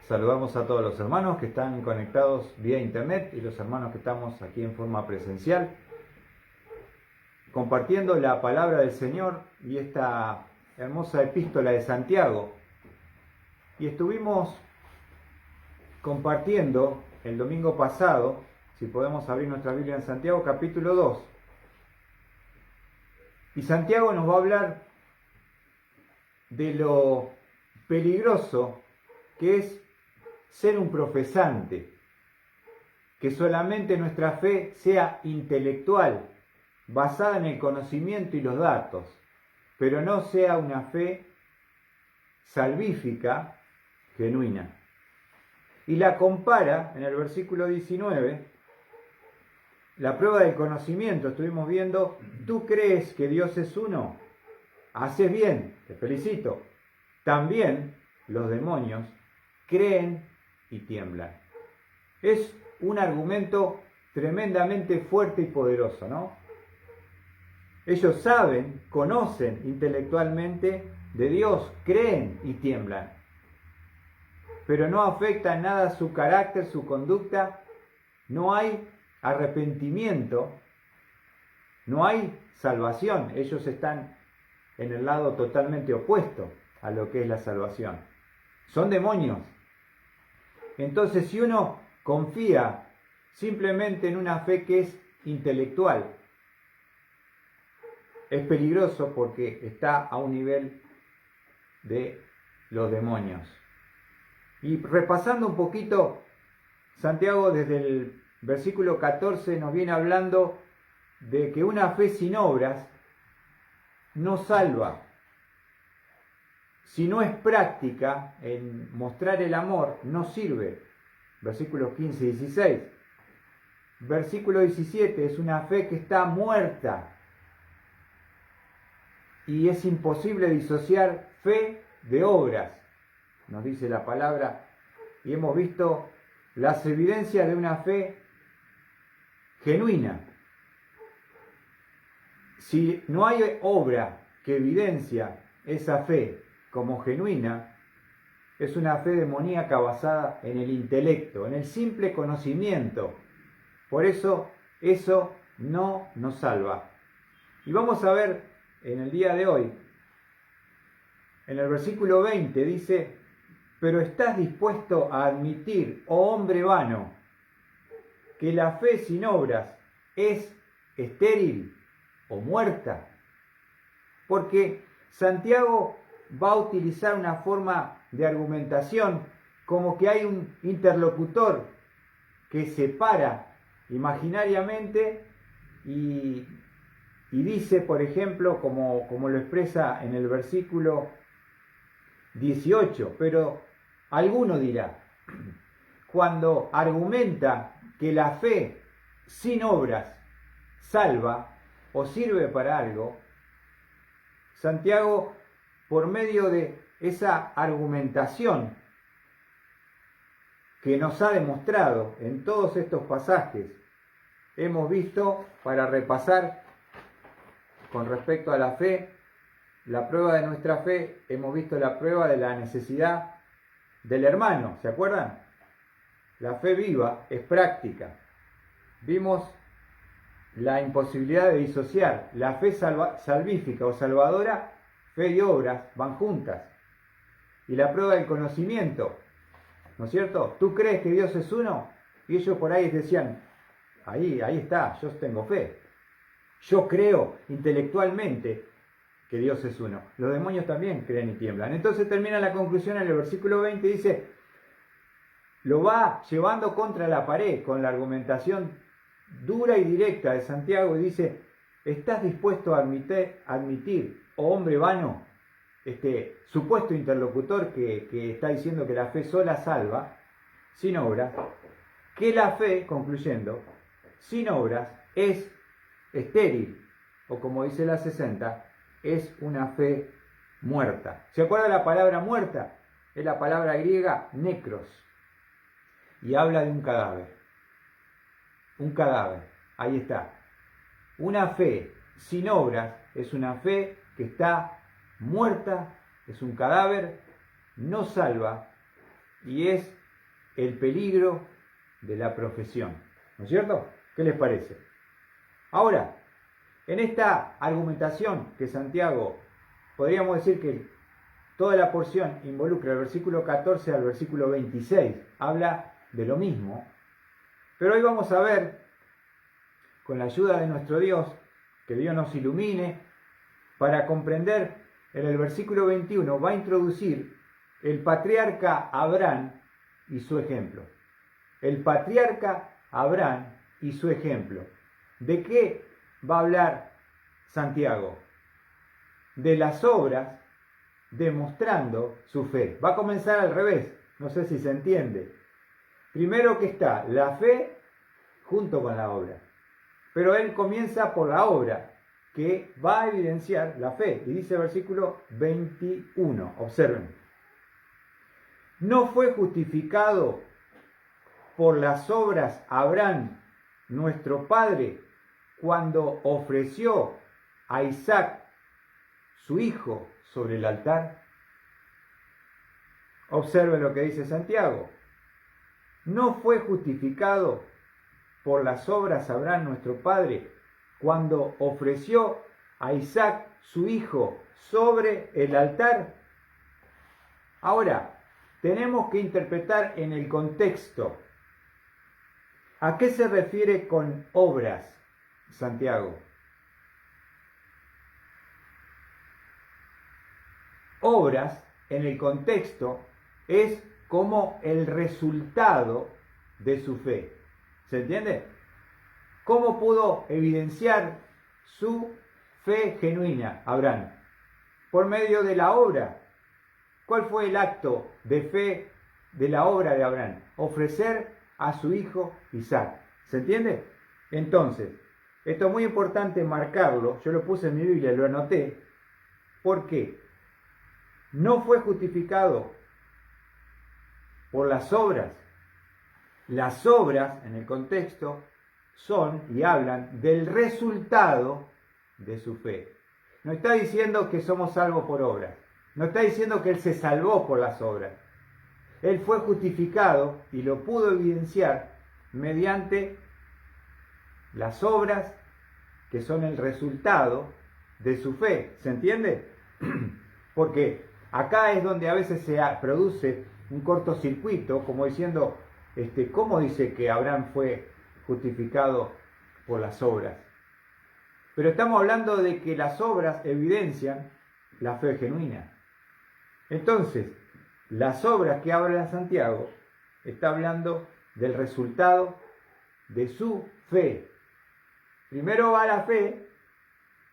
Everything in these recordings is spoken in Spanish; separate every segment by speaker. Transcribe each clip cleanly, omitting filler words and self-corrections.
Speaker 1: Saludamos a todos los hermanos que están conectados vía internet y los hermanos que estamos aquí en forma presencial, compartiendo la palabra del Señor y esta hermosa epístola de Santiago. Y estuvimos compartiendo el domingo pasado, si podemos abrir nuestra Biblia en Santiago capítulo 2. Y Santiago nos va a hablar de lo peligroso que es ser un profesante, que solamente nuestra fe sea intelectual, basada en el conocimiento y los datos, pero no sea una fe salvífica, genuina. Y la compara en el versículo 19, la prueba del conocimiento. Estuvimos viendo, ¿tú crees que Dios es uno? Haces bien, te felicito. También los demonios creen y tiemblan. Es un argumento tremendamente fuerte y poderoso, ¿no? Ellos saben, conocen intelectualmente de Dios, creen y tiemblan. Pero no afecta en nada su carácter, su conducta. No hay arrepentimiento, no hay salvación. Ellos están en el lado totalmente opuesto a lo que es la salvación. Son demonios. Entonces, si uno confía simplemente en una fe que es intelectual, es peligroso porque está a un nivel de los demonios. Y repasando un poquito, Santiago desde el versículo 14 nos viene hablando de que una fe sin obras no salva. Si no es práctica en mostrar el amor, no sirve. Versículos 15 y 16. Versículo 17, es una fe que está muerta. Y es imposible disociar fe de obras, nos dice la palabra. Y hemos visto las evidencias de una fe genuina. Si no hay obra que evidencia esa fe como genuina, es una fe demoníaca basada en el intelecto, en el simple conocimiento. Por eso no nos salva. Y vamos a ver en el día de hoy, en el versículo 20 dice: pero ¿estás dispuesto a admitir, oh hombre vano, que la fe sin obras es estéril o muerta? Porque Santiago va a utilizar una forma de argumentación como que hay un interlocutor que se para imaginariamente y dice, por ejemplo, como lo expresa en el versículo 18, pero alguno dirá, cuando argumenta que la fe sin obras salva o sirve para algo, Santiago, por medio de esa argumentación que nos ha demostrado en todos estos pasajes, hemos visto, para repasar con respecto a la fe, la prueba de nuestra fe, hemos visto la prueba de la necesidad del hermano, ¿se acuerdan? La fe viva es práctica. Vimos la imposibilidad de disociar. La fe salvífica o salvadora, fe y obras van juntas. Y la prueba del conocimiento, ¿no es cierto? ¿Tú crees que Dios es uno? Y ellos por ahí decían, ahí está, yo tengo fe. Yo creo intelectualmente que Dios es uno. Los demonios también creen y tiemblan. Entonces termina la conclusión en el versículo 20, dice, lo va llevando contra la pared con la argumentación dura y directa de Santiago y dice, ¿estás dispuesto a admitir, oh hombre vano, este supuesto interlocutor que está diciendo que la fe sola salva, sin obras, que la fe, concluyendo, sin obras es estéril, o como dice la 60, es una fe muerta? ¿Se acuerda la palabra muerta? Es la palabra griega necros, y habla de un cadáver. Un cadáver, ahí está. Una fe sin obras es una fe que está muerta, es un cadáver, no salva y es el peligro de la profesión. ¿No es cierto? ¿Qué les parece? Ahora, en esta argumentación que Santiago, podríamos decir que toda la porción involucra el versículo 14 al versículo 26, habla de lo mismo, pero hoy vamos a ver, con la ayuda de nuestro Dios, que Dios nos ilumine, para comprender en el versículo 21, va a introducir el patriarca Abraham y su ejemplo. El patriarca Abraham y su ejemplo. ¿De qué va a hablar Santiago? De las obras demostrando su fe. Va a comenzar al revés, no sé si se entiende. Primero que está la fe junto con la obra. Pero él comienza por la obra, que va a evidenciar la fe. Y dice versículo 21, observen. ¿No fue justificado por las obras Abraham, nuestro padre, cuando ofreció a Isaac, su hijo, sobre el altar? Observen lo que dice Santiago. ¿No fue justificado por las obras Abraham, nuestro padre, cuando ofreció a Isaac, su hijo, sobre el altar? Ahora, tenemos que interpretar en el contexto. ¿A qué se refiere con obras, Santiago? Obras, en el contexto, es como el resultado de su fe. ¿Se entiende? ¿Cómo pudo evidenciar su fe genuina, Abraham? Por medio de la obra. ¿Cuál fue el acto de fe de la obra de Abraham? Ofrecer a su hijo Isaac. ¿Se entiende? Entonces, esto es muy importante marcarlo. Yo lo puse en mi Biblia, lo anoté. ¿Por qué? No fue justificado por las obras. Las obras, en el contexto, son y hablan del resultado de su fe. No está diciendo que somos salvos por obras. No está diciendo que él se salvó por las obras. Él fue justificado y lo pudo evidenciar mediante las obras que son el resultado de su fe. ¿Se entiende? Porque acá es donde a veces se produce un cortocircuito, como diciendo, ¿cómo dice que Abraham fue justificado por las obras? Pero estamos hablando de que las obras evidencian la fe genuina. Entonces, las obras que habla Santiago está hablando del resultado de su fe. Primero va la fe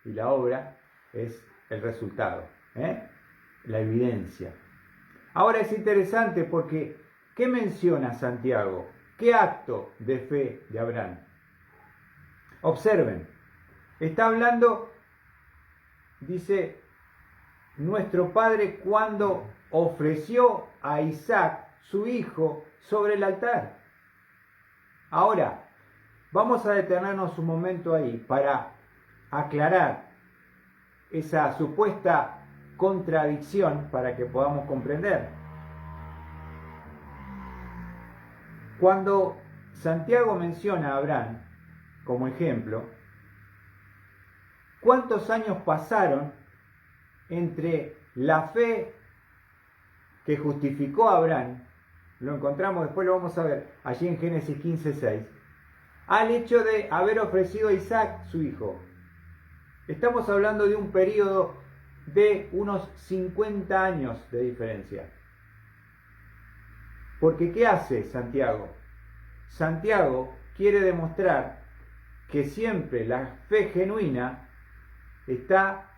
Speaker 1: y la obra es el resultado, la evidencia. Ahora es interesante porque ¿qué menciona Santiago? ¿Qué acto de fe de Abraham? Observen, está hablando, dice, nuestro padre cuando ofreció a Isaac, su hijo, sobre el altar. Ahora, vamos a detenernos un momento ahí para aclarar esa supuesta contradicción para que podamos comprender. Cuando Santiago menciona a Abraham como ejemplo, ¿cuántos años pasaron entre la fe que justificó a Abraham, lo encontramos, después lo vamos a ver, allí en Génesis 15:6, al hecho de haber ofrecido a Isaac, su hijo? Estamos hablando de un periodo de unos 50 años de diferencia. Porque ¿qué hace Santiago? Santiago quiere demostrar que siempre la fe genuina está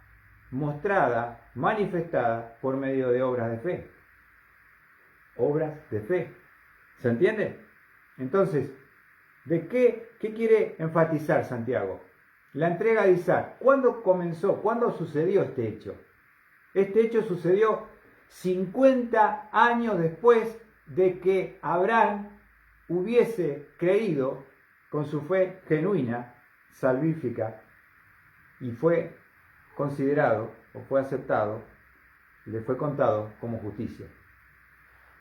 Speaker 1: mostrada, manifestada por medio de obras de fe. Obras de fe. ¿Se entiende? Entonces, ¿de qué quiere enfatizar Santiago? La entrega de Isaac. ¿Cuándo comenzó? ¿Cuándo sucedió este hecho? Este hecho sucedió 50 años después de que Abraham hubiese creído con su fe genuina, salvífica, y fue considerado o fue aceptado, le fue contado como justicia.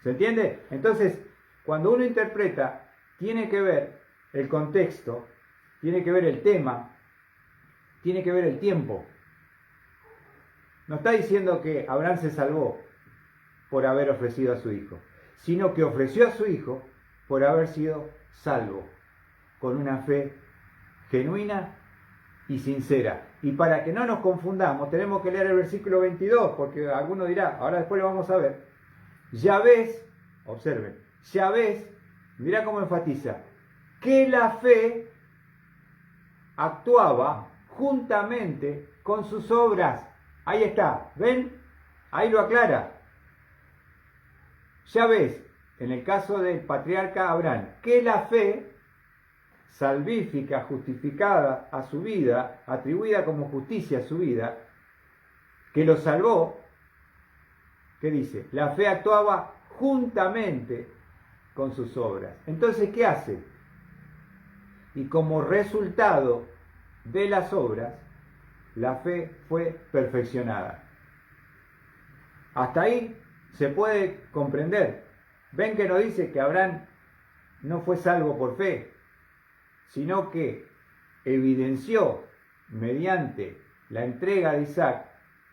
Speaker 1: ¿Se entiende? Entonces, cuando uno interpreta, tiene que ver el contexto, tiene que ver el tema, tiene que ver el tiempo. No está diciendo que Abraham se salvó por haber ofrecido a su hijo, sino que ofreció a su hijo por haber sido salvo, con una fe genuina y sincera. Y para que no nos confundamos, tenemos que leer el versículo 22, porque alguno dirá, ahora después lo vamos a ver. Ya ves, observen, ya ves, mirá cómo enfatiza, que la fe actuaba juntamente con sus obras. Ahí está, ¿ven? Ahí lo aclara. Ya ves, en el caso del patriarca Abraham, que la fe salvífica, justificada a su vida, atribuida como justicia a su vida, que lo salvó, ¿qué dice? La fe actuaba juntamente con sus obras. Entonces, ¿qué hace? Y como resultado de las obras, la fe fue perfeccionada. Hasta ahí se puede comprender. Ven que no dice que Abraham no fue salvo por fe, sino que evidenció mediante la entrega de Isaac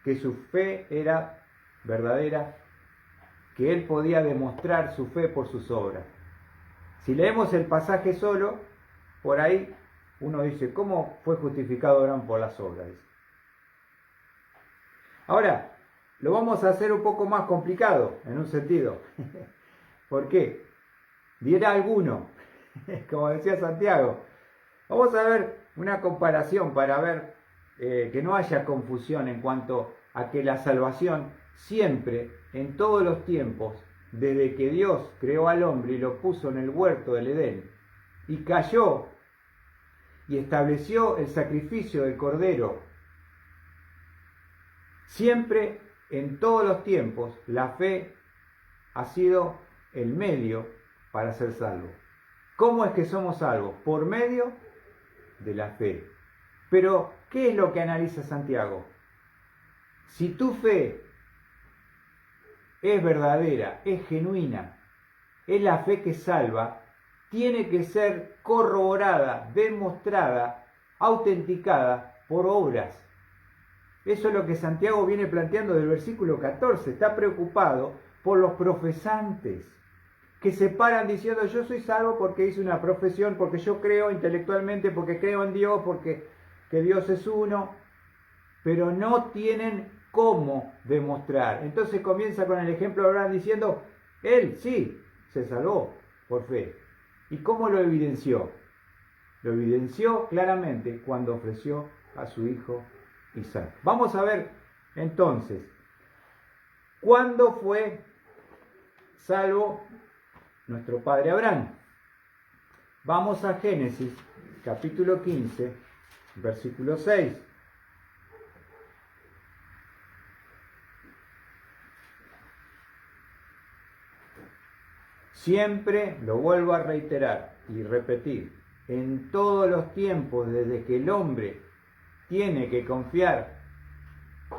Speaker 1: que su fe era verdadera, que él podía demostrar su fe por sus obras. Si leemos el pasaje solo, por ahí uno dice, ¿cómo fue justificado Abraham por las obras? Ahora, lo vamos a hacer un poco más complicado, en un sentido. ¿Por qué? Dirá alguno, como decía Santiago. Vamos a ver una comparación para ver que no haya confusión en cuanto a que la salvación siempre, en todos los tiempos, desde que Dios creó al hombre y lo puso en el huerto del Edén, y cayó y estableció el sacrificio del Cordero, siempre, en todos los tiempos, la fe ha sido el medio para ser salvo. ¿Cómo es que somos salvos? Por medio de la fe. Pero, ¿qué es lo que analiza Santiago? Si tu fe es verdadera, es genuina, es la fe que salva, tiene que ser corroborada, demostrada, autenticada por obras. Eso es lo que Santiago viene planteando del versículo 14. Está preocupado por los profesantes que se paran diciendo yo soy salvo porque hice una profesión, porque yo creo intelectualmente, porque creo en Dios, porque que Dios es uno, pero no tienen cómo demostrar. Entonces comienza con el ejemplo de Abraham diciendo, él sí se salvó por fe. ¿Y cómo lo evidenció? Lo evidenció claramente cuando ofreció a su hijo Isaac. Vamos a ver entonces, ¿cuándo fue salvo nuestro padre Abraham? Vamos a Génesis, capítulo 15, versículo 6. Siempre lo vuelvo a reiterar y repetir, en todos los tiempos, desde que el hombre tiene que confiar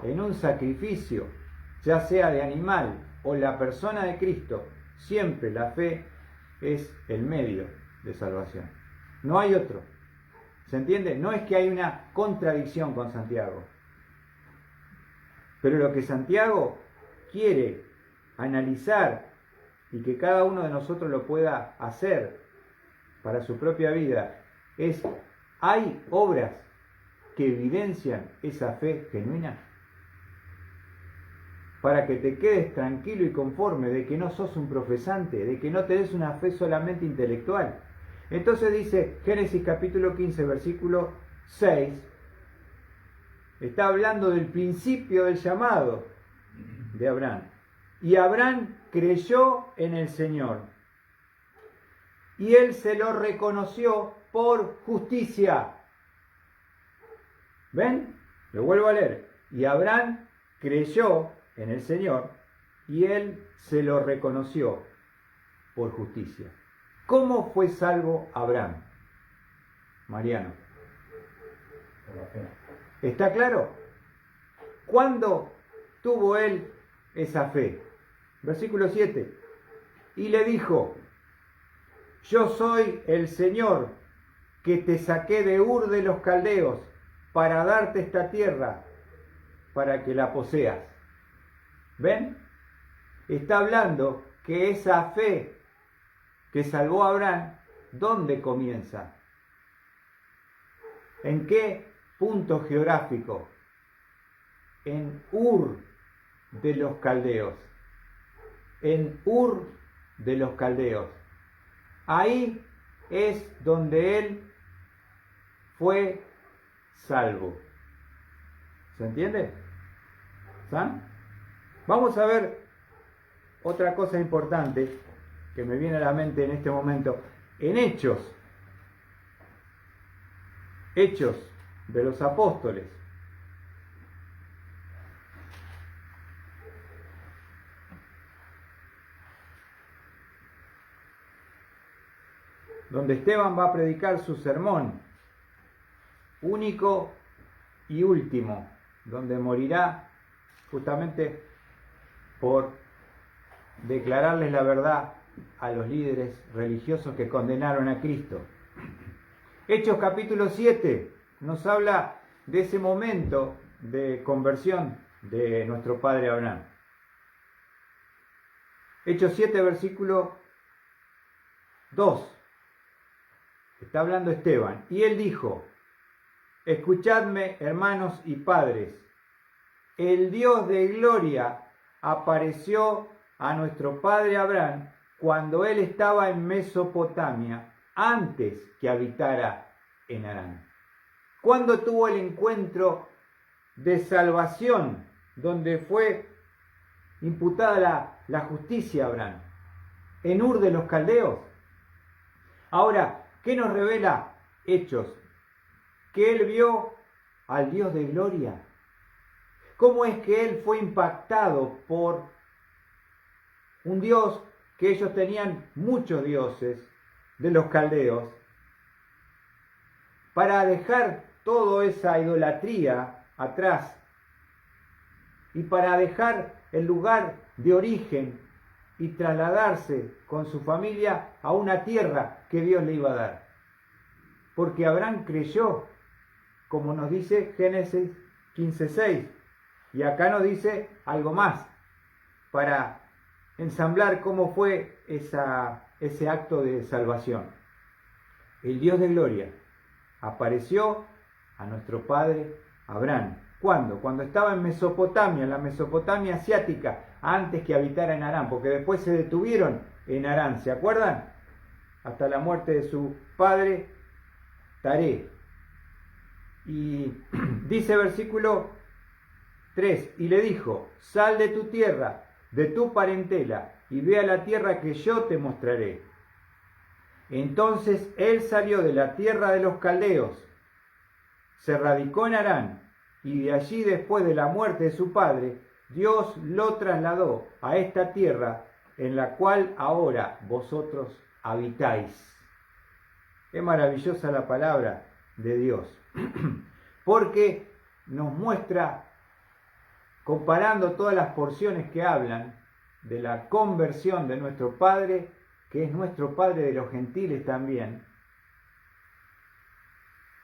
Speaker 1: en un sacrificio, ya sea de animal o la persona de Cristo, siempre la fe es el medio de salvación. No hay otro. ¿Se entiende? No es que hay una contradicción con Santiago. Pero lo que Santiago quiere analizar y que cada uno de nosotros lo pueda hacer para su propia vida es, ¿hay obras que evidencian esa fe genuina? Para que te quedes tranquilo y conforme de que no sos un profesante, de que no tenés una fe solamente intelectual. Entonces dice Génesis capítulo 15, versículo 6, está hablando del principio del llamado de Abraham. Y Abraham creyó en el Señor, y él se lo reconoció por justicia. ¿Ven? Lo vuelvo a leer. Y Abraham creyó en el Señor, y él se lo reconoció por justicia. ¿Cómo fue salvo Abraham? Mariano.
Speaker 2: Por la fe.
Speaker 1: ¿Está claro? ¿Cuándo tuvo él esa fe? Versículo 7. y le dijo: yo soy el Señor que te saqué de Ur de los Caldeos para darte esta tierra, para que la poseas. ¿Ven? Está hablando que esa fe que salvó a Abraham, ¿dónde comienza? ¿En qué punto geográfico? En Ur de los Caldeos. En Ur de los Caldeos. Ahí es donde él fue salvo. ¿Se entiende? ¿San? Vamos a ver otra cosa importante que me viene a la mente en este momento. En Hechos de los Apóstoles, donde Esteban va a predicar su sermón único y último, donde morirá justamente por declararles la verdad a los líderes religiosos que condenaron a Cristo. Hechos capítulo 7 nos habla de ese momento de conversión de nuestro padre Abraham. Hechos 7, versículo 2. Está hablando Esteban. Y él dijo: escuchadme, hermanos y padres. El Dios de gloria apareció a nuestro padre Abraham cuando él estaba en Mesopotamia, antes que habitara en Harán. ¿Cuándo tuvo el encuentro de salvación donde fue imputada la justicia a Abraham? En Ur de los Caldeos. Ahora, ¿qué nos revela Hechos? Que él vio al Dios de gloria. ¿Cómo es que él fue impactado por un Dios que ellos tenían muchos dioses de los caldeos, para dejar toda esa idolatría atrás y para dejar el lugar de origen y trasladarse con su familia a una tierra que Dios le iba a dar? Porque Abraham creyó, como nos dice Génesis 15:6, y acá nos dice algo más para ensamblar cómo fue ese acto de salvación. El Dios de gloria apareció a nuestro padre Abraham. ¿Cuándo? Cuando estaba en Mesopotamia, en la Mesopotamia asiática, antes que habitara en Harán, porque después se detuvieron en Harán, ¿se acuerdan? Hasta la muerte de su padre Taré. Y dice versículo 3, y le dijo: sal de tu tierra, de tu parentela, y ve a la tierra que yo te mostraré. Entonces él salió de la tierra de los caldeos, se radicó en Harán, y de allí, después de la muerte de su padre, Dios lo trasladó a esta tierra en la cual ahora vosotros habitáis. Es maravillosa la palabra de Dios, porque nos muestra, comparando todas las porciones que hablan de la conversión de nuestro Padre, que es nuestro Padre de los gentiles también,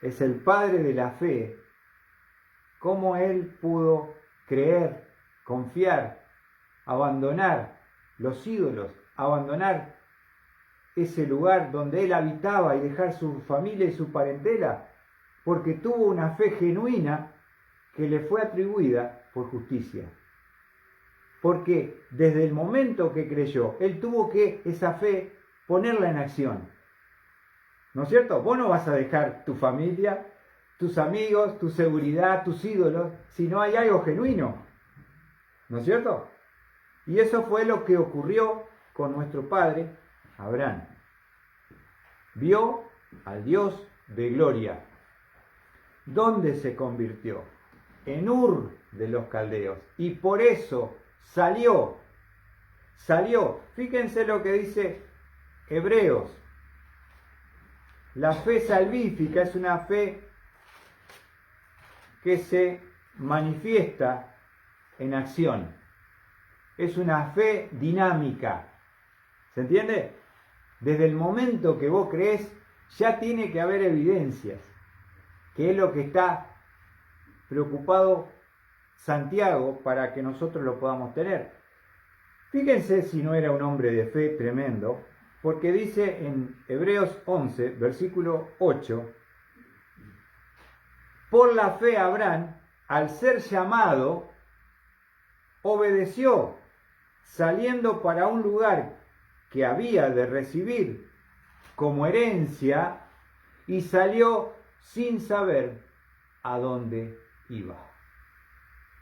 Speaker 1: es el Padre de la fe, cómo Él pudo creer, confiar, abandonar los ídolos, abandonar ese lugar donde Él habitaba y dejar su familia y su parentela, porque tuvo una fe genuina que le fue atribuida por justicia. Porque desde el momento que creyó, él tuvo que esa fe ponerla en acción. ¿No es cierto? Vos no vas a dejar tu familia, tus amigos, tu seguridad, tus ídolos, si no hay algo genuino. ¿No es cierto? Y eso fue lo que ocurrió con nuestro padre Abraham. Vio al Dios de gloria. ¿Dónde se convirtió? En Ur de los Caldeos. Y por eso salió. Fíjense lo que dice Hebreos. La fe salvífica es una fe que se manifiesta en acción. Es una fe dinámica. ¿Se entiende? Desde el momento que vos creés, ya tiene que haber evidencias, que es lo que está preocupado Santiago para que nosotros lo podamos tener. Fíjense si no era un hombre de fe tremendo, porque dice en Hebreos 11, versículo 8, por la fe Abraham, al ser llamado, obedeció, saliendo para un lugar que había de recibir como herencia, y salió sin saber a dónde iba.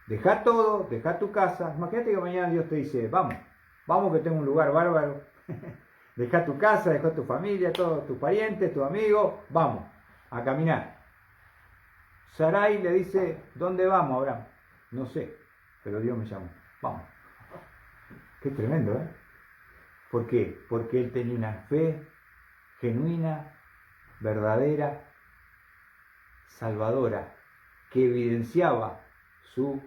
Speaker 1: Deja todo, deja tu casa. Imagínate que mañana Dios te dice, vamos que tengo un lugar bárbaro. Deja tu casa, deja tu familia, todos tus parientes, tus amigos, vamos a caminar. Sarai le dice, ¿dónde vamos, Abraham? No sé, pero Dios me llamó. Vamos. Qué tremendo, ¿eh? ¿Por qué? Porque él tenía una fe genuina, verdadera, salvadora, que evidenciaba su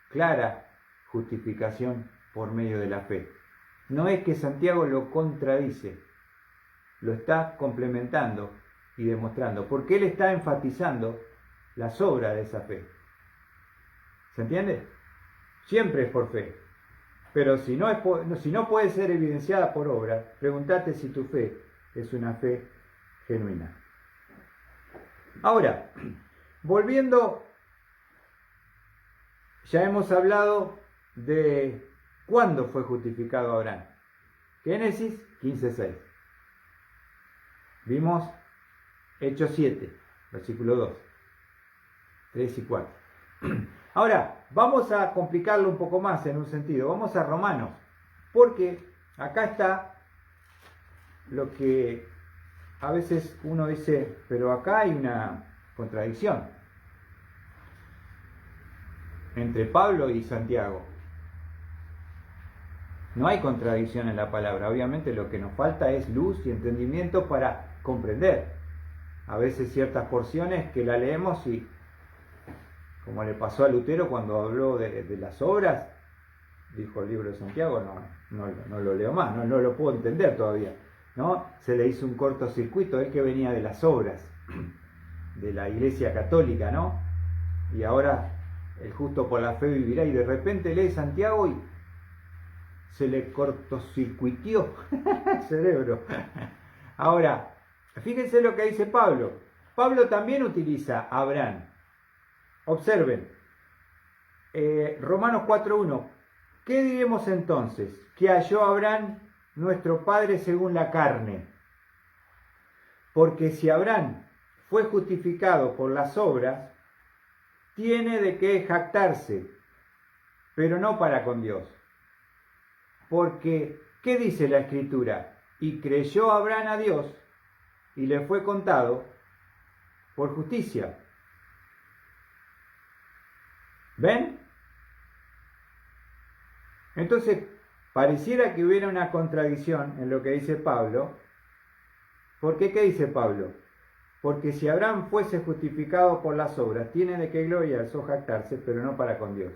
Speaker 1: clara justificación por medio de la fe. No es que Santiago lo contradice, lo está complementando y demostrando, porque él está enfatizando las obras de esa fe. ¿Se entiende? Siempre es por fe. Pero si no puede ser evidenciada por obra, pregúntate si tu fe es una fe genuina. Ahora, volviendo, ya hemos hablado de cuándo fue justificado Abraham. Génesis 15:6. Vimos Hechos 7, versículo 2, 3 y 4. Ahora, vamos a complicarlo un poco más en un sentido. Vamos a Romanos, porque acá está lo que a veces uno dice, pero acá hay una contradicción entre Pablo y Santiago. No hay contradicción en la palabra. Obviamente lo que nos falta es luz y entendimiento para comprender. A veces ciertas porciones que la leemos y, como le pasó a Lutero cuando habló de las obras, dijo el libro de Santiago, no lo leo más, no lo puedo entender todavía, ¿no? Se le hizo un cortocircuito, él que venía de las obras de la Iglesia Católica, ¿no? Y ahora el justo por la fe vivirá, y de repente lee Santiago y se le cortocircuitió el cerebro. Ahora, fíjense lo que dice Pablo. Pablo también utiliza a Abraham. Observen, Romanos 4:1. ¿Qué diremos entonces? Que halló Abraham nuestro padre según la carne. Porque si Abraham fue justificado por las obras, tiene de qué jactarse, pero no para con Dios. Porque, ¿qué dice la Escritura? Y creyó Abraham a Dios, y le fue contado por justicia. ¿Ven? Entonces, pareciera que hubiera una contradicción en lo que dice Pablo. ¿Por qué? ¿Qué dice Pablo? Porque si Abraham fuese justificado por las obras, tiene de qué gloriarse o jactarse, pero no para con Dios.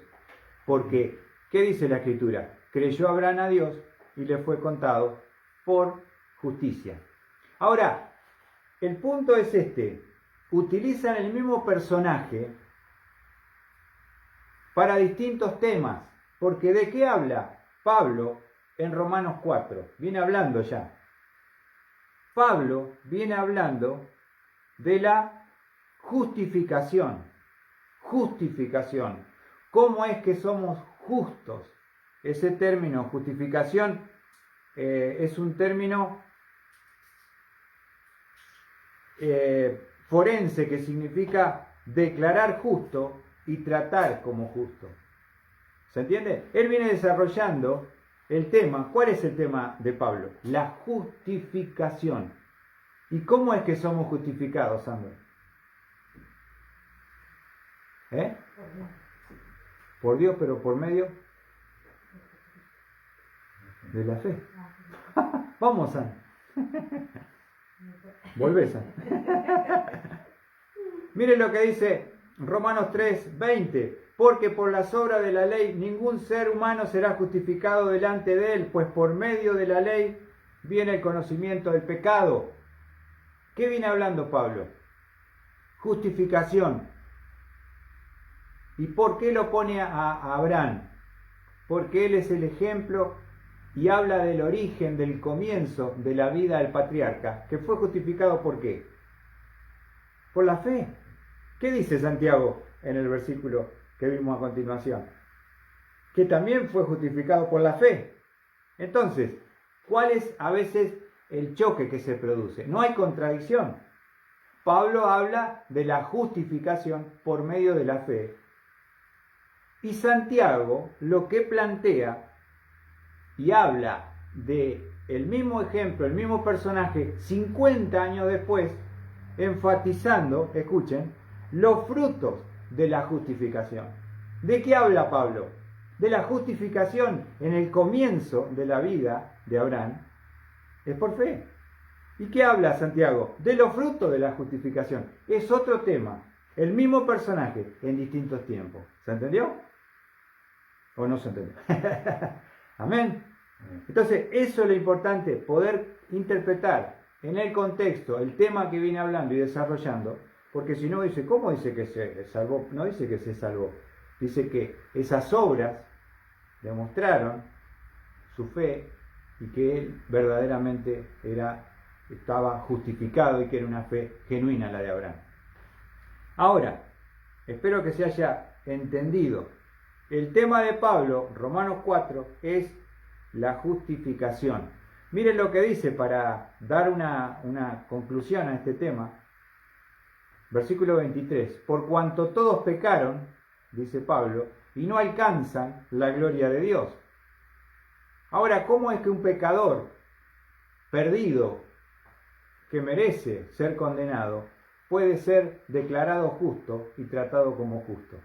Speaker 1: Porque, ¿qué dice la Escritura? Creyó Abraham a Dios y le fue contado por justicia. Ahora, el punto es este. Utilizan el mismo personaje para distintos temas. Porque ¿de qué habla Pablo en Romanos 4? Viene hablando ya. Pablo viene hablando de la justificación. Justificación. ¿Cómo es que somos justos? Ese término, justificación, es un término forense que significa declarar justo y tratar como justo. ¿Se entiende? Él viene desarrollando el tema. ¿Cuál es el tema de Pablo? La justificación. ¿Y cómo es que somos justificados, Sandra? Por Dios, pero por medio de la fe. Vamos, Sandra. Volvés, Sandra. Miren lo que dice Romanos 3:20. Porque por las obras de la ley ningún ser humano será justificado delante de él, pues por medio de la ley viene el conocimiento del pecado. ¿Qué viene hablando Pablo? Justificación. ¿Y por qué lo pone a Abraham? Porque él es el ejemplo y habla del origen, del comienzo de la vida del patriarca, que fue justificado ¿por qué? Por la fe. ¿Qué dice Santiago en el versículo que vimos a continuación? Que también fue justificado por la fe. Entonces, ¿cuál es a veces el choque que se produce? No hay contradicción. Pablo habla de la justificación por medio de la fe. Y Santiago lo que plantea y habla de el mismo ejemplo, el mismo personaje, 50 años después, enfatizando, escuchen, los frutos de la justificación. ¿De qué habla Pablo? De la justificación en el comienzo de la vida de Abraham. Es por fe. ¿Y qué habla Santiago? De los frutos de la justificación. Es otro tema. El mismo personaje en distintos tiempos. ¿Se entendió? ¿O no se entendió? Amén. Entonces, eso es lo importante, poder interpretar en el contexto el tema que viene hablando y desarrollando, porque si no dice, ¿cómo dice que se salvó? No dice que se salvó. Dice que esas obras demostraron su fe y que él verdaderamente estaba justificado y que era una fe genuina la de Abraham. Ahora, espero que se haya entendido. El tema de Pablo, Romanos 4, es la justificación. Miren lo que dice para dar una conclusión a este tema. Versículo 23. Por cuanto todos pecaron, dice Pablo, y no alcanzan la gloria de Dios. Ahora, ¿cómo es que un pecador perdido, que merece ser condenado, puede ser declarado justo y tratado como justo?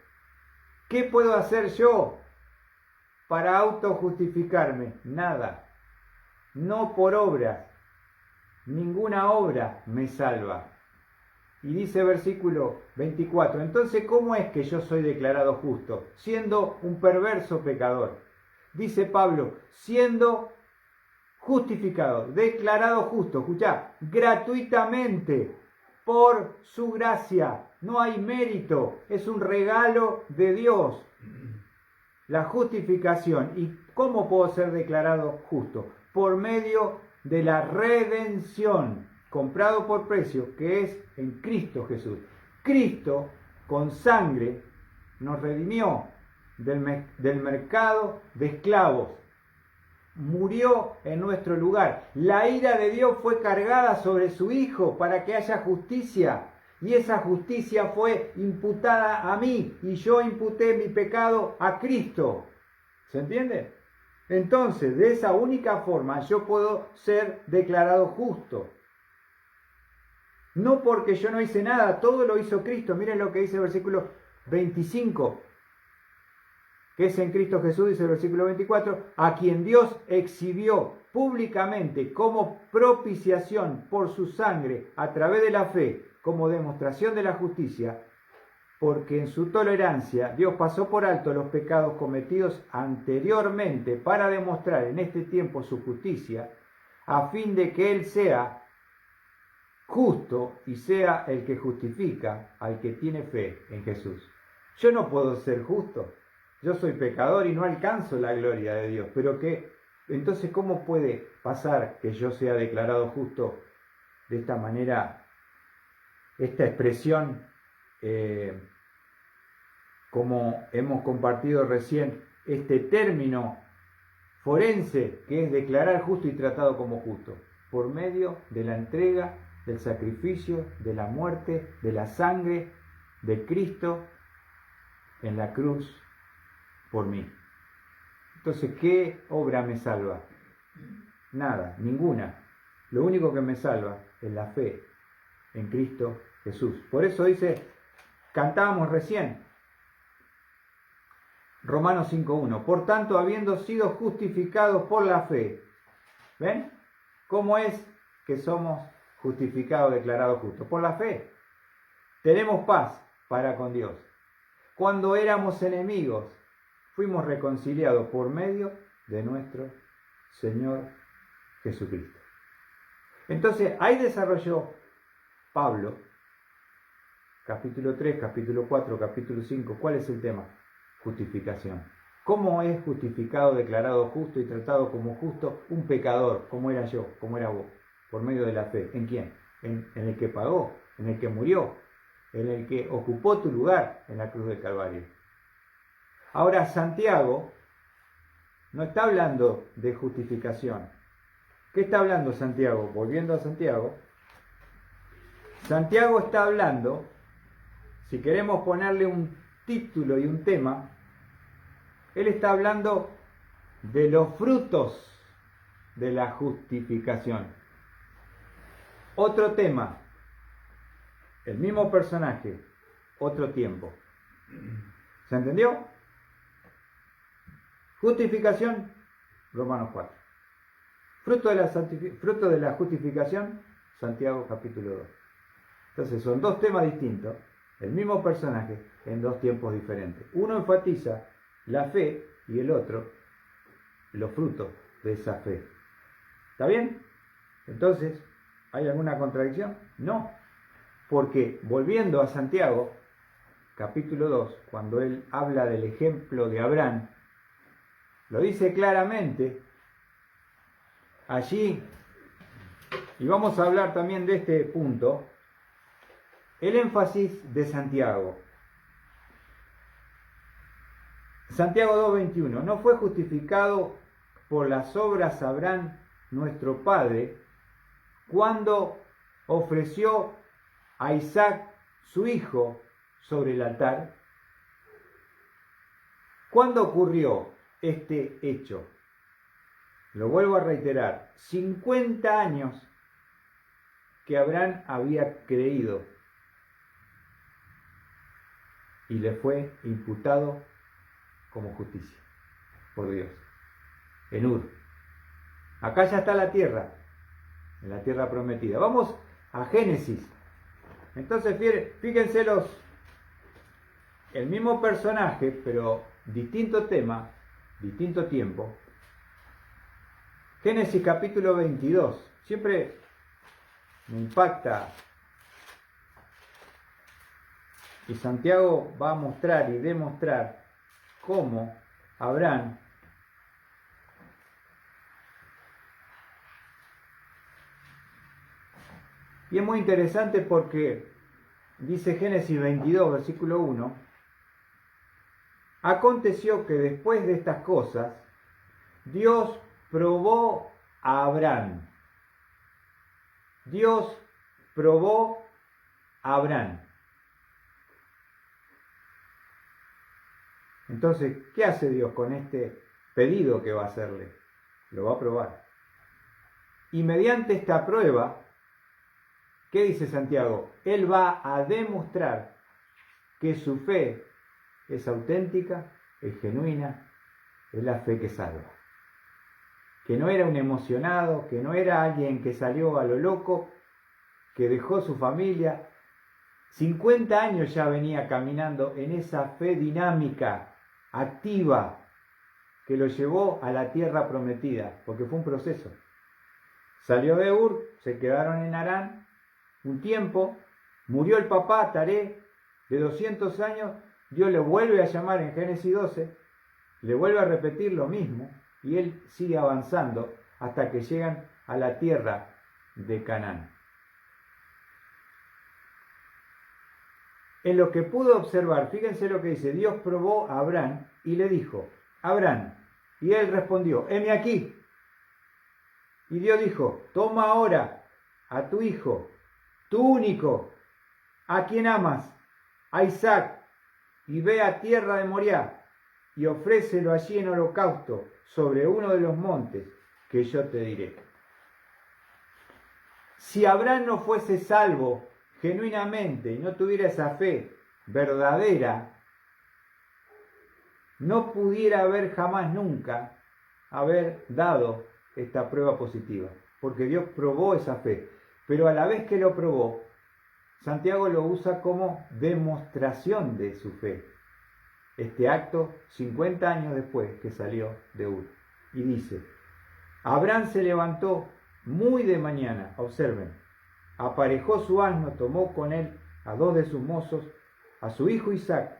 Speaker 1: ¿Qué puedo hacer yo para autojustificarme? Nada. No por obras. Ninguna obra me salva. Y dice versículo 24, entonces, ¿cómo es que yo soy declarado justo? Siendo un perverso pecador. Dice Pablo, siendo justificado, declarado justo, escuchá, gratuitamente, por su gracia. No hay mérito, es un regalo de Dios. La justificación. ¿Y cómo puedo ser declarado justo? Por medio de la redención, comprado por precio, que es en Cristo Jesús. Cristo, con sangre, nos redimió del mercado de esclavos. Murió en nuestro lugar. La ira de Dios fue cargada sobre su Hijo para que haya justicia. Y esa justicia fue imputada a mí. Y yo imputé mi pecado a Cristo. ¿Se entiende? Entonces, de esa única forma yo puedo ser declarado justo. No porque yo no hice nada, todo lo hizo Cristo. Miren lo que dice el versículo 25. Que es en Cristo Jesús, dice el versículo 24, a quien Dios exhibió públicamente como propiciación por su sangre a través de la fe, como demostración de la justicia, porque en su tolerancia Dios pasó por alto los pecados cometidos anteriormente para demostrar en este tiempo su justicia, a fin de que Él sea justo y sea el que justifica al que tiene fe en Jesús. Yo no puedo ser justo. Yo soy pecador y no alcanzo la gloria de Dios. Pero entonces, ¿cómo puede pasar que yo sea declarado justo de esta manera? Esta expresión, como hemos compartido recién, este término forense que es declarar justo y tratado como justo, por medio de la entrega, del sacrificio, de la muerte, de la sangre de Cristo en la cruz por mí. Entonces, ¿qué obra me salva? Nada, ninguna. Lo único que me salva es la fe en Cristo Jesús. Por eso dice, cantábamos recién, Romanos 5.1, por tanto, habiendo sido justificados por la fe, ¿ven? ¿Cómo es que somos justificados, declarados justos? Por la fe. Tenemos paz para con Dios. Cuando éramos enemigos, fuimos reconciliados por medio de nuestro Señor Jesucristo. Entonces, ahí desarrolló Pablo, capítulo 3, capítulo 4, capítulo 5, ¿cuál es el tema? Justificación. ¿Cómo es justificado, declarado justo y tratado como justo un pecador, como era yo, como era vos, por medio de la fe? ¿En quién? En el que pagó, en el que murió, en el que ocupó tu lugar en la cruz del Calvario. Ahora, Santiago no está hablando de justificación. ¿Qué está hablando Santiago? Volviendo a Santiago. Santiago está hablando, si queremos ponerle un título y un tema, él está hablando de los frutos de la justificación. Otro tema, el mismo personaje, otro tiempo. ¿Se entendió? Justificación, Romanos 4. Fruto de la justificación, Santiago capítulo 2. Entonces son dos temas distintos, el mismo personaje en dos tiempos diferentes. Uno enfatiza la fe y el otro los frutos de esa fe. ¿Está bien? Entonces, ¿hay alguna contradicción? No, porque volviendo a Santiago, capítulo 2, cuando él habla del ejemplo de Abraham, lo dice claramente allí, y vamos a hablar también de este punto, el énfasis de Santiago. Santiago 2:21, no fue justificado por las obras Abraham, nuestro padre, cuando ofreció a Isaac, su hijo, sobre el altar. ¿Cuándo ocurrió este hecho? Lo vuelvo a reiterar, 50 años que Abraham había creído y le fue imputado como justicia por Dios. En Ur. Acá ya está la tierra, en la tierra prometida. Vamos a Génesis. Entonces, fíjense el mismo personaje, pero distinto tema, distinto tiempo. Génesis capítulo 22. Siempre me impacta. Y Santiago va a mostrar y demostrar cómo Abraham y es muy interesante porque dice Génesis 22, versículo 1, aconteció que después de estas cosas, Dios probó a Abraham. Dios probó a Abraham. Entonces, ¿qué hace Dios con este pedido que va a hacerle? Lo va a probar. Y mediante esta prueba, ¿qué dice Santiago? Él va a demostrar que su fe es auténtica, es genuina, es la fe que salva. Que no era un emocionado, que no era alguien que salió a lo loco, que dejó su familia. 50 años ya venía caminando en esa fe dinámica, activa, que lo llevó a la tierra prometida, porque fue un proceso. Salió de Ur, se quedaron en Harán un tiempo, murió el papá, Taré, de 200 años, Dios le vuelve a llamar en Génesis 12, le vuelve a repetir lo mismo, y él sigue avanzando hasta que llegan a la tierra de Canaán. En lo que pudo observar, fíjense lo que dice, Dios probó a Abraham y le dijo, Abraham, y él respondió, heme aquí. Y Dios dijo, toma ahora a tu hijo, tu único, a quien amas, a Isaac, y ve a tierra de Moriah, y ofrécelo allí en holocausto sobre uno de los montes que yo te diré. Si Abraham no fuese salvo genuinamente y no tuviera esa fe verdadera, no pudiera haber jamás nunca haber dado esta prueba positiva, porque Dios probó esa fe, pero a la vez que lo probó, Santiago lo usa como demostración de su fe. Este acto 50 años después que salió de Ur. Y dice, Abraham se levantó muy de mañana, observen, aparejó su asno, tomó con él a 2 de sus mozos, a su hijo Isaac,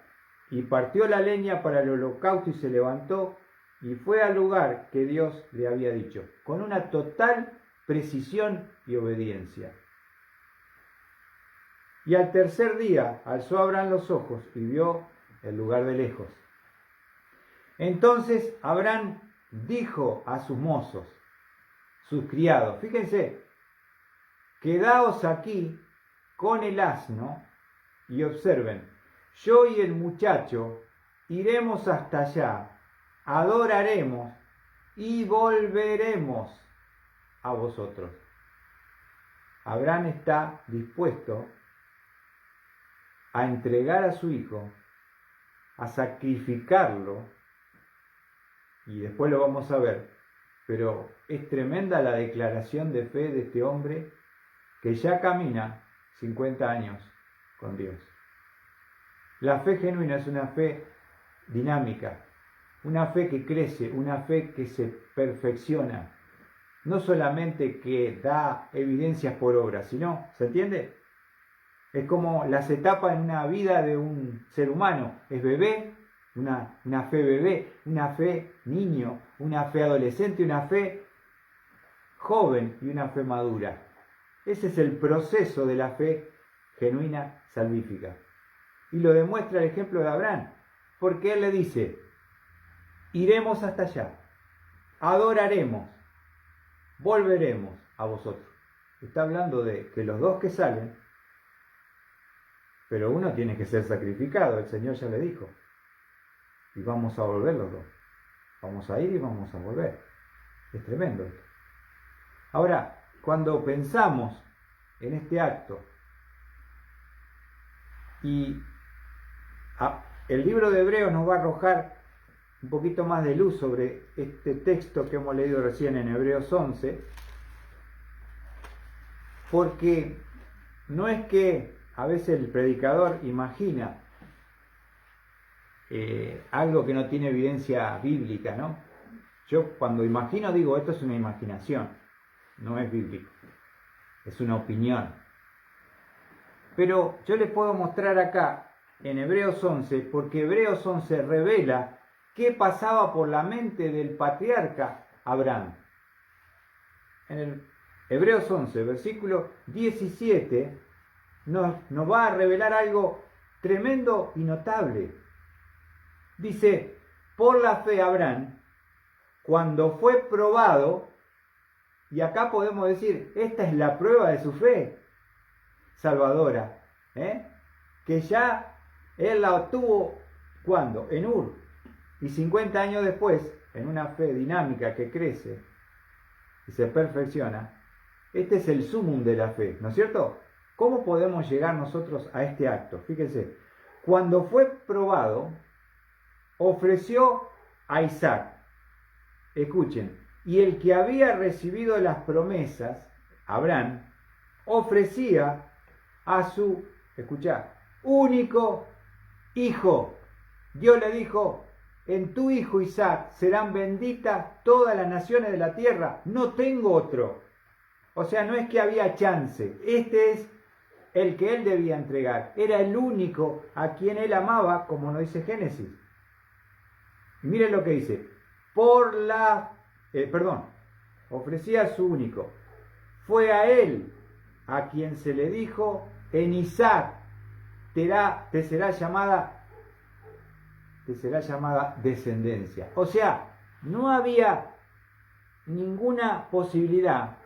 Speaker 1: y partió la leña para el holocausto y se levantó y fue al lugar que Dios le había dicho, con una total precisión y obediencia. Y al tercer día alzó Abraham los ojos y vio el lugar de lejos. Entonces Abraham dijo a sus mozos, sus criados, fíjense, quedaos aquí con el asno y observen, yo y el muchacho iremos hasta allá, adoraremos y volveremos a vosotros. Abraham está dispuesto a entregar a su hijo, a sacrificarlo, y después lo vamos a ver, pero es tremenda la declaración de fe de este hombre que ya camina 50 años con Dios. La fe genuina es una fe dinámica, una fe que crece, una fe que se perfecciona, no solamente que da evidencias por obra, sino, ¿se entiende? Es como las etapas en una vida de un ser humano, es bebé, una fe bebé, una fe niño, una fe adolescente, una fe joven y una fe madura. Ese es el proceso de la fe genuina salvífica. Y lo demuestra el ejemplo de Abraham, porque él le dice, iremos hasta allá, adoraremos, volveremos a vosotros. Está hablando de que los 2 que salen, pero uno tiene que ser sacrificado, el Señor ya le dijo. Y vamos a volver los 2. Vamos a ir y vamos a volver. Es tremendo esto. Ahora, cuando pensamos en este acto, y el libro de Hebreos nos va a arrojar un poquito más de luz sobre este texto que hemos leído recién en Hebreos 11, porque no es que a veces el predicador imagina algo que no tiene evidencia bíblica, ¿no? Yo cuando imagino digo, esto es una imaginación, no es bíblico, es una opinión. Pero yo les puedo mostrar acá en Hebreos 11, porque Hebreos 11 revela qué pasaba por la mente del patriarca Abraham. En el Hebreos 11, versículo 17, nos va a revelar algo tremendo y notable. Dice, por la fe Abraham, cuando fue probado, y acá podemos decir, esta es la prueba de su fe salvadora, que ya él la obtuvo, ¿cuándo? En Ur, y 50 años después, en una fe dinámica que crece y se perfecciona. Este es el sumum de la fe, ¿no es cierto? ¿Cómo podemos llegar nosotros a este acto? Fíjense, cuando fue probado, ofreció a Isaac. Escuchen, y el que había recibido las promesas, Abraham, ofrecía a su, escuchá, único hijo. Dios le dijo, en tu hijo Isaac serán benditas todas las naciones de la tierra, no tengo otro. O sea, no es que había chance, este es el que él debía entregar, era el único a quien él amaba, como nos dice Génesis. Y miren lo que dice, ofrecía a su único, fue a él a quien se le dijo, en Isaac te será llamada descendencia. O sea, no había ninguna posibilidad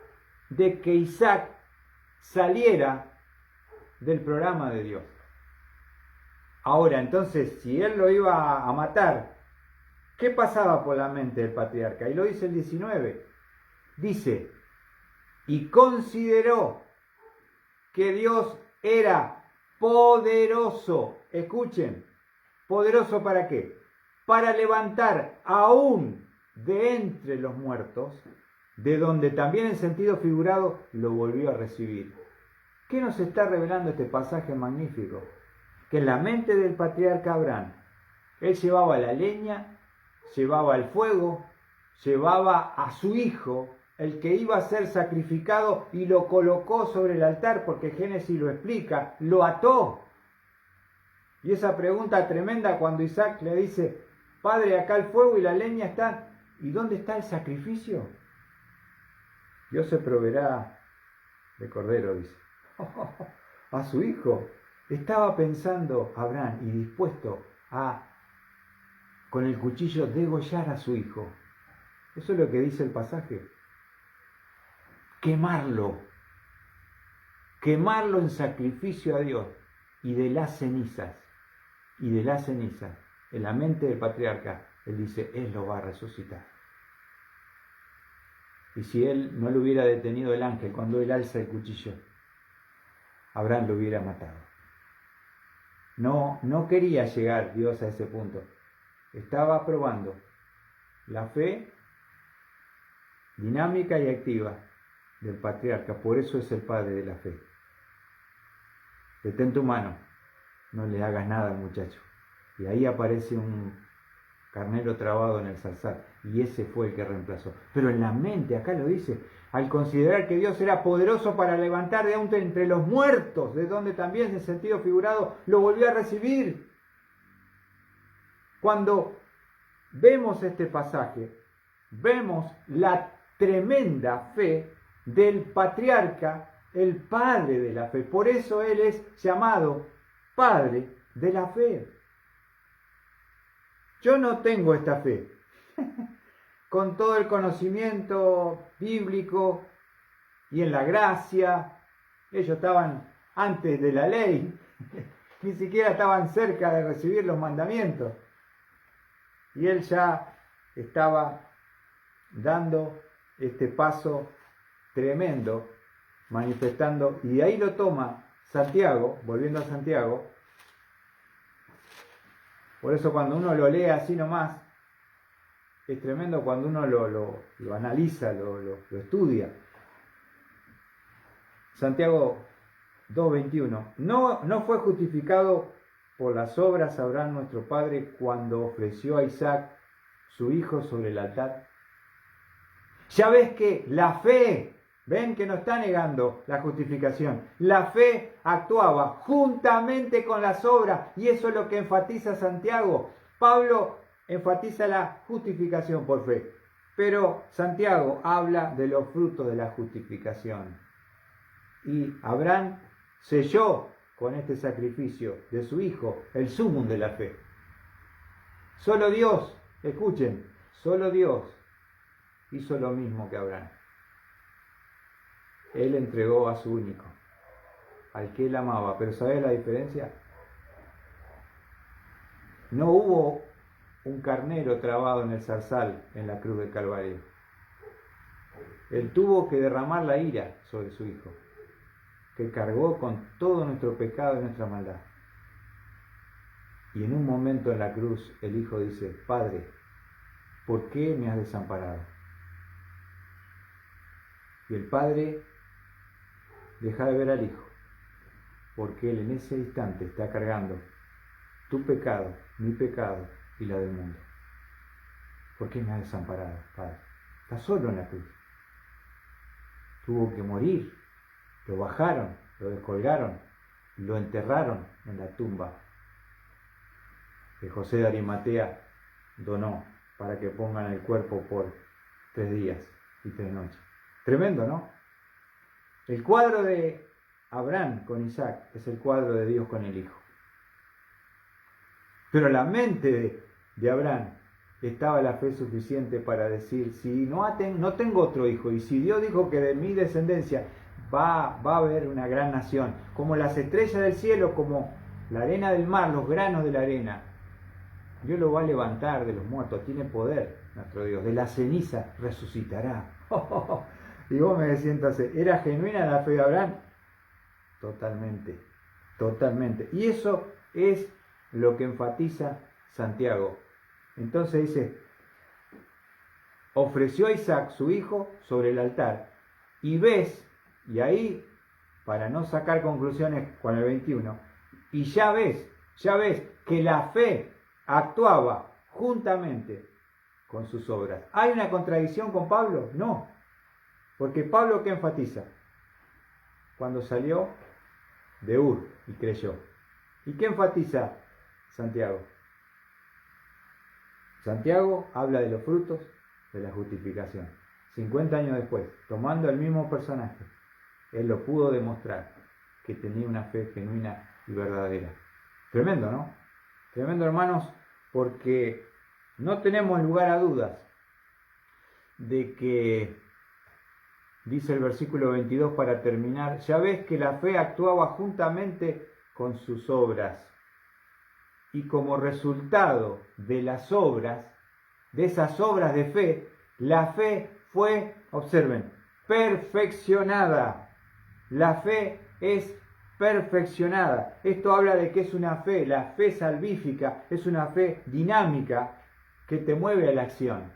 Speaker 1: de que Isaac saliera del programa de Dios. Ahora, entonces, si él lo iba a matar, ¿qué pasaba por la mente del patriarca? Y lo dice el 19. Dice, y consideró que Dios era poderoso. Escuchen, ¿poderoso para qué? Para levantar aún de entre los muertos, de donde también en sentido figurado lo volvió a recibir. ¿Qué nos está revelando este pasaje magnífico? Que en la mente del patriarca Abraham, él llevaba la leña, llevaba el fuego, llevaba a su hijo, el que iba a ser sacrificado y lo colocó sobre el altar, porque Génesis lo explica, lo ató. Y esa pregunta tremenda cuando Isaac le dice, Padre, acá el fuego y la leña están, ¿y dónde está el sacrificio? Dios se proveerá de cordero, dice. A su hijo. Estaba pensando Abraham y dispuesto a, con el cuchillo, degollar a su hijo. Eso es lo que dice el pasaje. Quemarlo en sacrificio a Dios y de las cenizas, en la mente del patriarca, él dice, él lo va a resucitar. Y si él no lo hubiera detenido el ángel cuando él alza el cuchillo, Abraham lo hubiera matado. No quería llegar Dios a ese punto. Estaba probando la fe dinámica y activa del patriarca. Por eso es el padre de la fe. Detén tu mano, no le hagas nada al muchacho. Y ahí aparece un carnero trabado en el zarzal. Y ese fue el que reemplazó. Pero en la mente, acá lo dice, al considerar que Dios era poderoso para levantar de entre los muertos, de donde también en sentido figurado lo volvió a recibir. Cuando vemos este pasaje, vemos la tremenda fe del patriarca, el padre de la fe. Por eso él es llamado padre de la fe. Yo no tengo esta fe. Con todo el conocimiento bíblico y en la gracia, ellos estaban antes de la ley, ni siquiera estaban cerca de recibir los mandamientos. Y él ya estaba dando este paso tremendo, manifestando, y ahí lo toma Santiago, volviendo a Santiago. Por eso cuando uno lo lee así nomás, es tremendo cuando uno lo analiza, lo estudia. Santiago 2:21. No fue justificado por las obras Abraham nuestro padre cuando ofreció a Isaac su hijo sobre el altar. Ya ves que la fe, ven que no está negando la justificación, la fe actuaba juntamente con las obras, y eso es lo que enfatiza Santiago. Pablo enfatiza la justificación por fe, pero Santiago habla de los frutos de la justificación. Y Abraham selló con este sacrificio de su hijo el sumum de la fe. Solo Dios, escuchen, solo Dios hizo lo mismo que Abraham. Él entregó a su único, al que él amaba. Pero ¿sabes la diferencia? No hubo un carnero trabado en el zarzal en la cruz del Calvario. Él tuvo que derramar la ira sobre su hijo, que cargó con todo nuestro pecado y nuestra maldad. Y en un momento en la cruz el hijo dice, Padre, ¿por qué me has desamparado? Y el padre deja de ver al hijo, porque él en ese instante está cargando tu pecado, mi pecado y la del mundo. ¿Por qué me has desamparado, Padre? Está solo en la cruz. Tuvo que morir. Lo bajaron, lo descolgaron, lo enterraron en la tumba que José de Arimatea donó para que pongan el cuerpo por 3 días y 3 noches. Tremendo, ¿no? El cuadro de Abraham con Isaac es el cuadro de Dios con el hijo. Pero la mente de Abraham estaba la fe suficiente para decir, si no tengo otro hijo, y si Dios dijo que de mi descendencia va a haber una gran nación, como las estrellas del cielo, como la arena del mar, los granos de la arena, Dios lo va a levantar de los muertos, tiene poder nuestro Dios, de la ceniza resucitará. Y vos me decís entonces, ¿era genuina la fe de Abraham? Totalmente, totalmente. Y eso es lo que enfatiza Santiago. Entonces dice, ofreció a Isaac su hijo sobre el altar, y ves, y ahí, para no sacar conclusiones con el 21, y ya ves que la fe actuaba juntamente con sus obras. ¿Hay una contradicción con Pablo? No. Porque Pablo, ¿qué enfatiza? Cuando salió de Ur y creyó. ¿Y qué enfatiza Santiago? Santiago habla de los frutos de la justificación. 50 años después, tomando el mismo personaje, él lo pudo demostrar que tenía una fe genuina y verdadera. Tremendo, ¿no? Tremendo, hermanos, porque no tenemos lugar a dudas de que, dice el versículo 22 para terminar, ya ves que la fe actuaba juntamente con sus obras. Y como resultado de las obras, de esas obras de fe, la fe fue, observen, perfeccionada. La fe es perfeccionada. Esto habla de que es una fe, la fe salvífica, es una fe dinámica que te mueve a la acción,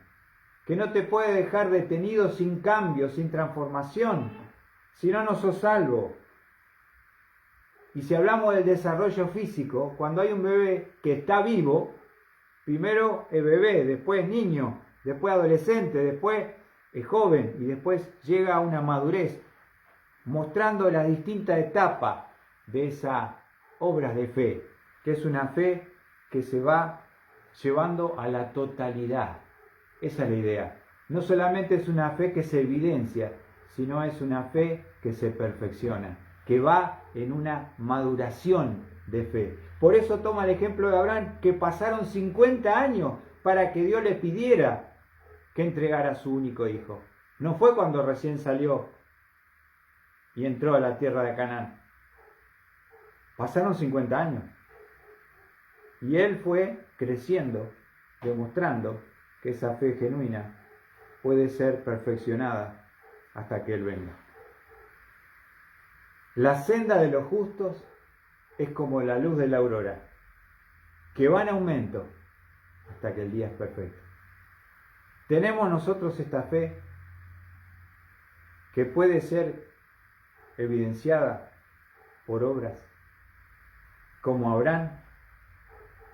Speaker 1: que no te puede dejar detenido sin cambio, sin transformación, si no, no sos salvo. Y si hablamos del desarrollo físico, cuando hay un bebé que está vivo, primero es bebé, después es niño, después adolescente, después es joven y después llega a una madurez, mostrando la distinta etapa de esas obras de fe, que es una fe que se va llevando a la totalidad. Esa es la idea. No solamente es una fe que se evidencia, sino es una fe que se perfecciona, que va en una maduración de fe. Por eso toma el ejemplo de Abraham, que pasaron 50 años para que Dios le pidiera que entregara a su único hijo. No fue cuando recién salió y entró a la tierra de Canaán. Pasaron 50 años. Y él fue creciendo, demostrando que esa fe genuina puede ser perfeccionada hasta que Él venga. La senda de los justos es como la luz de la aurora, que va en aumento hasta que el día es perfecto. Tenemos nosotros esta fe que puede ser evidenciada por obras, como Abraham.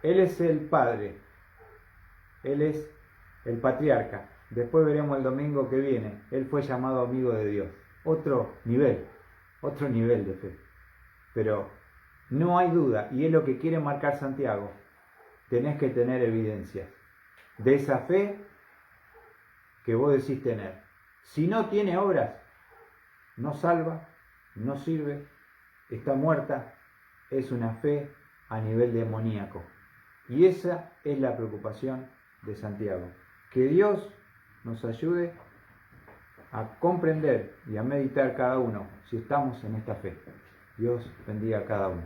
Speaker 1: Él es el padre, él es el patriarca. Después veremos el domingo que viene, él fue llamado amigo de Dios. Otro nivel de fe. Pero no hay duda, y es lo que quiere marcar Santiago, tenés que tener evidencias de esa fe que vos decís tener. Si no tiene obras, no salva, no sirve, está muerta, es una fe a nivel demoníaco. Y esa es la preocupación de Santiago. Que Dios nos ayude a comprender y a meditar cada uno si estamos en esta fe. Dios bendiga a cada uno.